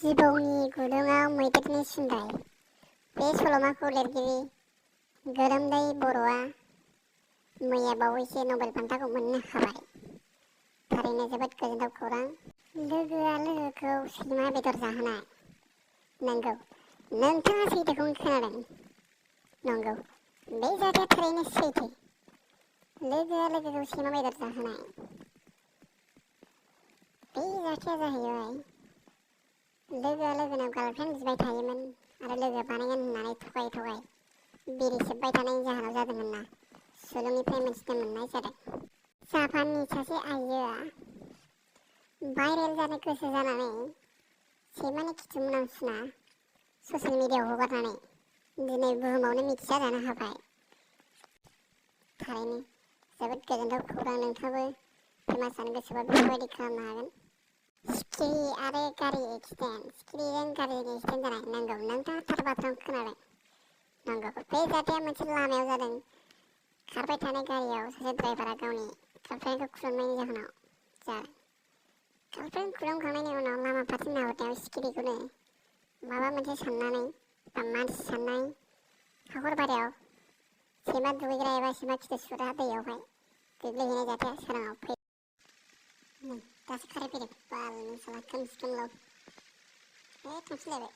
जिबौनि गुदुङाव मैदेरनि सुन्दाय। बे सल'माखौ लिरगिरि गोलोमदै बर'आ मैया बावैसो नबेल बान्थाखौ मोननो हाबाय। थारैनो जोबोद गोजोनथाव खौरां। लोगोआ लोगोखौ सैमा बेदर जाहोनाय। नंगौ, नोंथाङा सैथोखौनो खोनादों। नंगौ, बे जाथाया थारैनो सैथो। लोगोआ लोगोखौ सैमा बेदर जाहोनाय। बे जाथाया जाहैबाय, लोगोआ लोगोनाव गार्लफ्रेन्ड बिबाय थायोमोन आरो लोगो बानायगोन होननानै थगाय बिरि सोबबाय थानायनि जाहोनाव जादोंमोनना सुलुंनिफ्राय मिथिनो मोननाय जादों। जापाननि सासे आइजोआ भाइरेल जानो गोसो जानानै सैमानि खिथु मोनामसुना ससियेल मिडियाआव हगारनानै दिनै बुहुमावनो मिथिसार जानो हाबाय। थारैनो जोबोद गोजोनथाव खौरां। नोंथाङाबो फेमास जानो गोसोबा बेफोरबायदि खालामनो हागोन। सिखिरि आरो गारि एक्सिडेन्ट। सिखिरिजों गारिजों एक्सिडेन्ट जानाय। नंगौ, नोंथाङा थार बाथ्राखौनो खोनादों। नंगौ, बे जाथाया मोनसे लामायाव जादों। खारबाय थानाय गारियाव सासे ड्राइभारा गावनि गार्लफ्रेन्डखौ खुलुमनायनि जाहोनाव जादों। गार्लफ्रेन्ड खुलुमखांनायनि उनाव लामा फारसे नाहरनायाव सिखिरिखौनो माबा मोनसे साननानै बा मानसि साननाय हाखर बारियाव सैमा दुगैग्रा एबा सैमा खिथु सुग्रा दैयावहाय गोग्लैहैनाय जाथाया सोराङाव फैदों। दासो खारायफैदों। बाल नोंसाला खोमसि खोमलाव। थांफिनलायबाय।